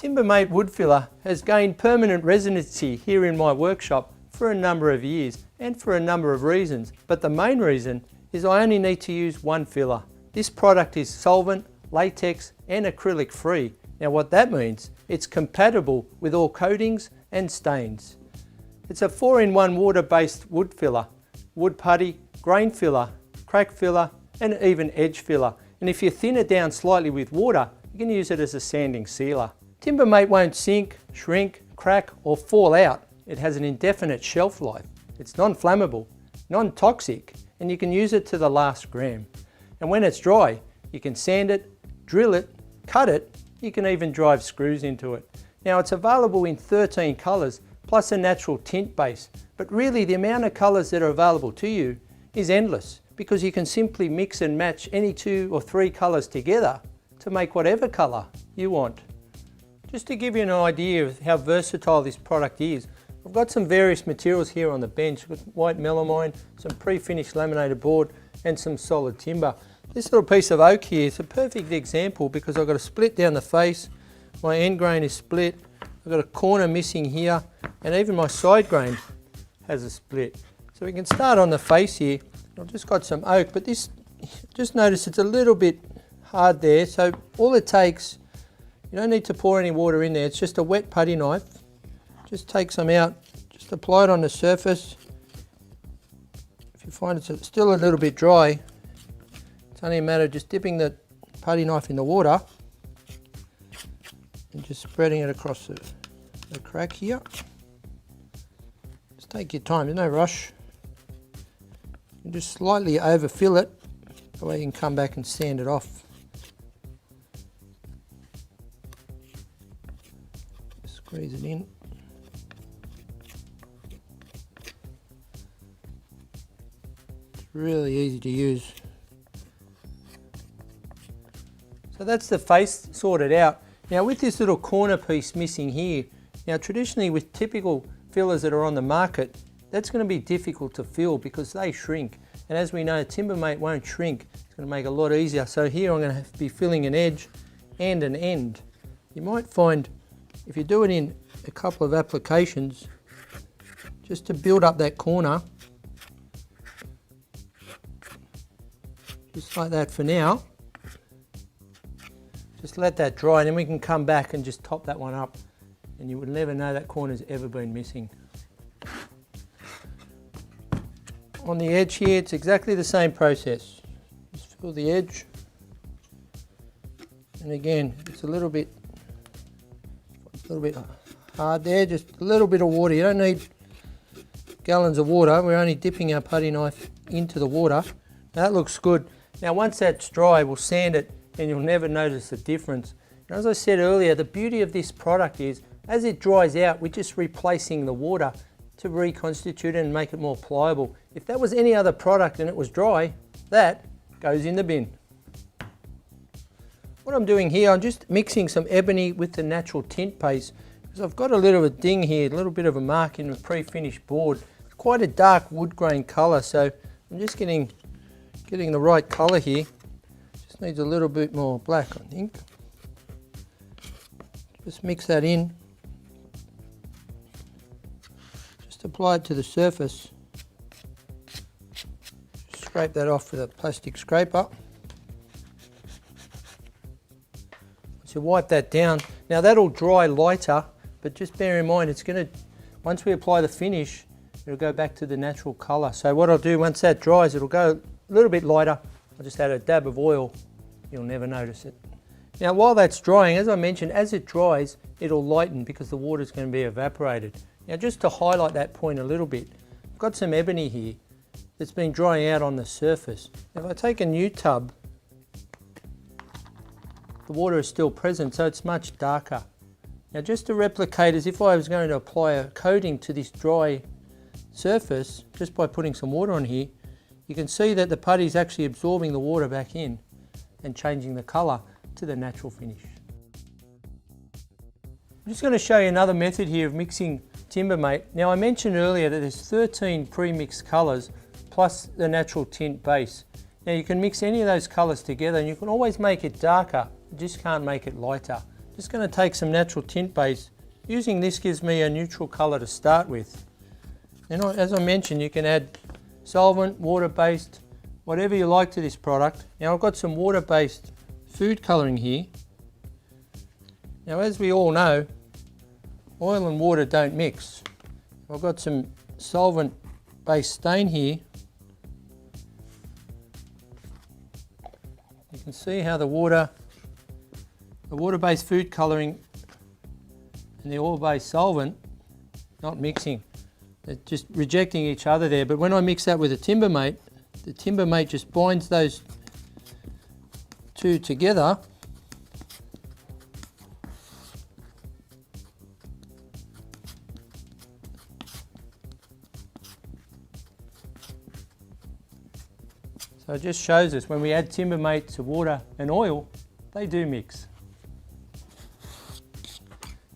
Timbermate Woodfiller has gained permanent residency here in my workshop for a number of years and for a number of reasons, but the main reason is I only need to use one filler. This product is solvent, latex and acrylic free. Now what that means, it's compatible with all coatings and stains. It's a 4-in-1 water-based wood filler, Woodputty, Grainfiller, Crackfiller and even Edgefiller. And if you thin it down slightly with water, you can use it as a sanding sealer. Timbermate won't sink, shrink, crack or fall out. It has an indefinite shelf life. It's non-flammable, non-toxic, and you can use it to the last gram. And when it's dry, you can sand it, drill it, cut it, you can even drive screws into it. Now it's available in 13 colours plus a natural tint base, but really the amount of colours that are available to you is endless because you can simply mix and match any 2 or 3 colours together to make whatever colour you want. Just to give you an idea of how versatile this product is, I've got some various materials here on the bench. I've got white melamine, some pre-finished laminated board and some solid timber. This little piece of oak here is a perfect example because I've got a split down the face, my end grain is split, I've got a corner missing here and even my side grain has a split. So we can start on the face here. I've just got some oak, but this, just notice it's a little bit hard there, so all it takes, you don't need to pour any water in there, it's just a wet putty knife. Just take some out, just apply it on the surface. If you find it's still a little bit dry, it's only a matter of just dipping the putty knife in the water and just spreading it across the crack here. Just take your time, there's no rush. You just slightly overfill it, that way you can come back and sand it off. Squeeze it in. It's really easy to use. So that's the face sorted out. Now with this little corner piece missing here, now traditionally with typical fillers that are on the market, that's going to be difficult to fill because they shrink. And as we know, Timbermate won't shrink. It's going to make it a lot easier. So here I'm going to have to be filling an edge and an end. You might find if you do it in a couple of applications, just to build up that corner, just like that for now. Just let that dry and then we can come back and just top that one up and you would never know that corner's ever been missing. On the edge here, it's exactly the same process. Just fill the edge. And again, it's a little bit hard there, just a little bit of water. You don't need gallons of water. We're only dipping our putty knife into the water. Now that looks good. Now once that's dry, we'll sand it and you'll never notice the difference. And as I said earlier, the beauty of this product is as it dries out, we're just replacing the water to reconstitute it and make it more pliable. If that was any other product and it was dry, that goes in the bin. What I'm doing here, I'm just mixing some ebony with the natural tint paste because I've got a little of a ding here, a little bit of a mark in the pre-finished board. It's quite a dark wood grain colour, so I'm just getting the right colour here. Just needs a little bit more black, I think. Just mix that in. Just apply it to the surface. Just scrape that off with a plastic scraper. So wipe that down. Now that'll dry lighter, but just bear in mind it's going to, once we apply the finish, it'll go back to the natural colour. So what I'll do, once that dries, it'll go a little bit lighter. I'll just add a dab of oil. You'll never notice it. Now while that's drying, as I mentioned, as it dries, it'll lighten because the water's going to be evaporated. Now just to highlight that point a little bit, I've got some ebony here that's been drying out on the surface. If I take a new tub, the water is still present, so it's much darker. Now just to replicate as if I was going to apply a coating to this dry surface, just by putting some water on here, you can see that the putty is actually absorbing the water back in and changing the colour to the natural finish. I'm just going to show you another method here of mixing Timbermate. Now I mentioned earlier that there's 13 pre-mixed colours plus the natural tint base. Now you can mix any of those colours together and you can always make it darker, you just can't make it lighter. Just going to take some natural tint base. Using this gives me a neutral colour to start with. And as I mentioned, you can add solvent, water-based, whatever you like to this product. Now I've got some water-based food colouring here. Now as we all know, oil and water don't mix. I've got some solvent-based stain here. You can see how the water-based food colouring and the oil-based solvent not mixing. They're just rejecting each other there. But when I mix that with the Timbermate just binds those two together. So it just shows us when we add Timbermate to water and oil, they do mix.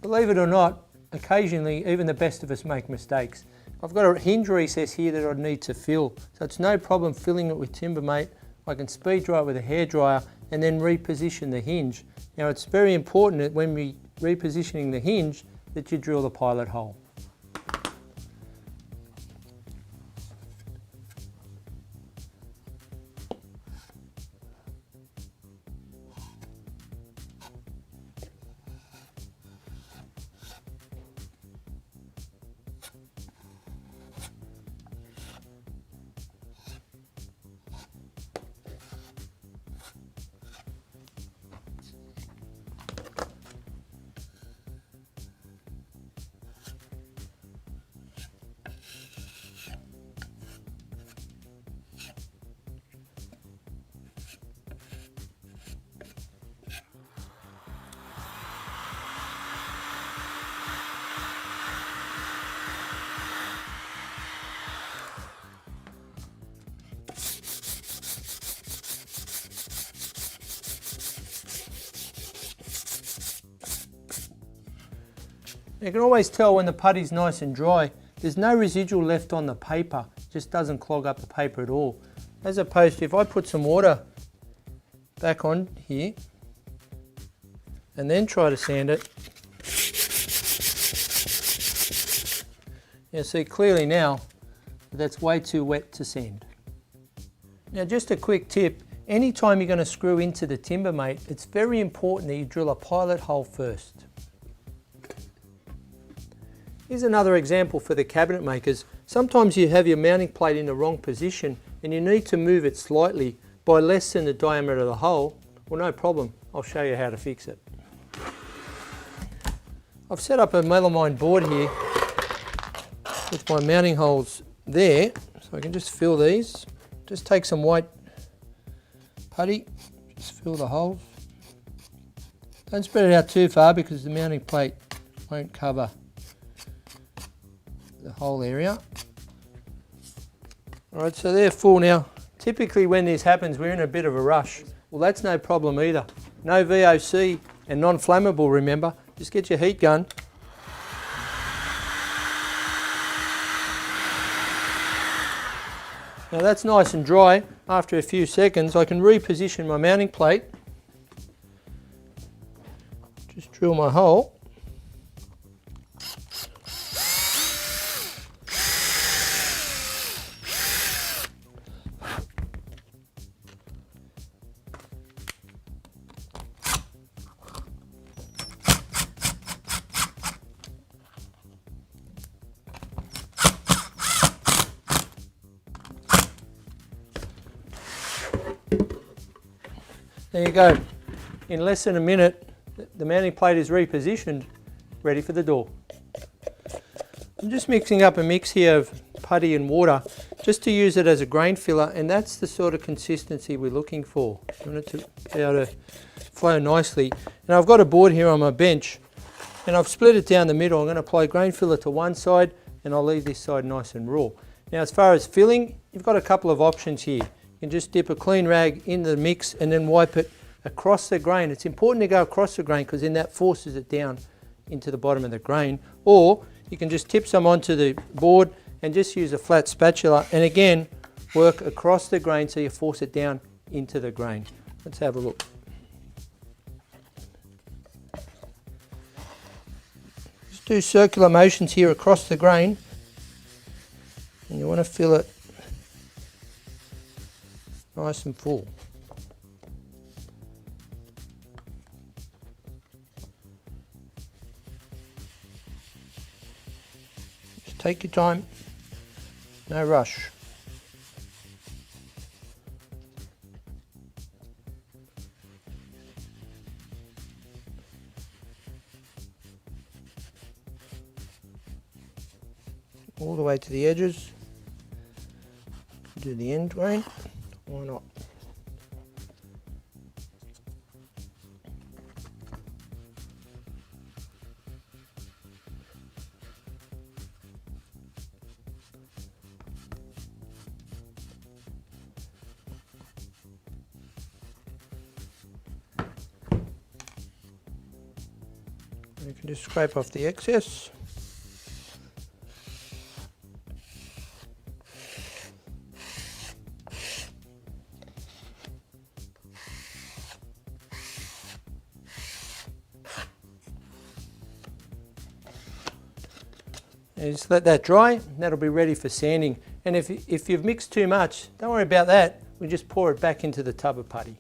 Believe it or not, occasionally even the best of us make mistakes. I've got a hinge recess here that I need to fill, so it's no problem filling it with Timbermate. I can speed dry it with a hairdryer and then reposition the hinge. Now it's very important that when we repositioning the hinge that you drill the pilot hole. You can always tell when the putty's nice and dry. There's no residual left on the paper, it just doesn't clog up the paper at all. As opposed to if I put some water back on here and then try to sand it, you'll see clearly now that's way too wet to sand. Now just a quick tip, anytime you're going to screw into the Timbermate, it's very important that you drill a pilot hole first. Here's another example for the cabinet makers. Sometimes you have your mounting plate in the wrong position and you need to move it slightly by less than the diameter of the hole. Well, no problem, I'll show you how to fix it. I've set up a melamine board here with my mounting holes there, so I can just fill these. Just take some white putty, just fill the holes. Don't spread it out too far because the mounting plate won't cover the whole area. Alright, so they're full now. Typically when this happens we're in a bit of a rush. Well, that's no problem either. No VOC and non-flammable, remember. Just get your heat gun. Now that's nice and dry. After a few seconds I can reposition my mounting plate. Just drill my hole. There you go. In less than a minute, the mounting plate is repositioned, ready for the door. I'm just mixing up a mix here of putty and water, just to use it as a grain filler, and that's the sort of consistency we're looking for. I want it to be able to flow nicely. And I've got a board here on my bench, and I've split it down the middle. I'm going to apply grain filler to one side, and I'll leave this side nice and raw. Now as far as filling, you've got a couple of options here. You can just dip a clean rag in the mix and then wipe it across the grain. It's important to go across the grain because then that forces it down into the bottom of the grain. Or you can just tip some onto the board and just use a flat spatula and again work across the grain so you force it down into the grain. Let's have a look. do circular motions here across the grain, and you want to fill it nice and full. Just take your time, no rush. All the way to the edges. Do the end grain, why not? You can just scrape off the excess. And just let that dry, and that'll be ready for sanding. And if you've mixed too much, don't worry about that. We just pour it back into the tub of putty.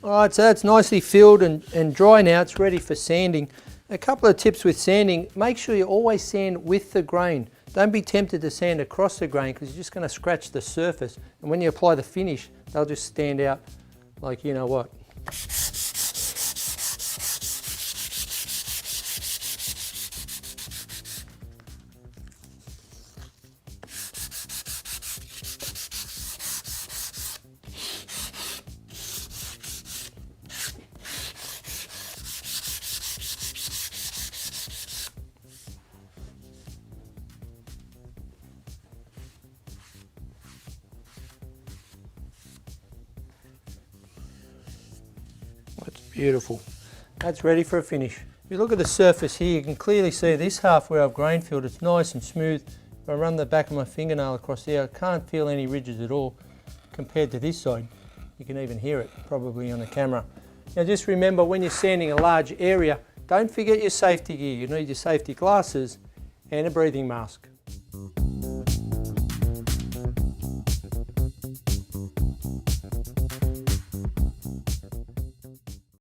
Alright, so that's nicely filled and dry now. It's ready for sanding. A couple of tips with sanding. Make sure you always sand with the grain. Don't be tempted to sand across the grain because you're just going to scratch the surface. And when you apply the finish, they'll just stand out like you know what. That's beautiful. That's ready for a finish. If you look at the surface here, you can clearly see this half where I've grain filled, it's nice and smooth. If I run the back of my fingernail across there, I can't feel any ridges at all compared to this side. You can even hear it probably on the camera. Now just remember, when you're sanding a large area, don't forget your safety gear. You need your safety glasses and a breathing mask.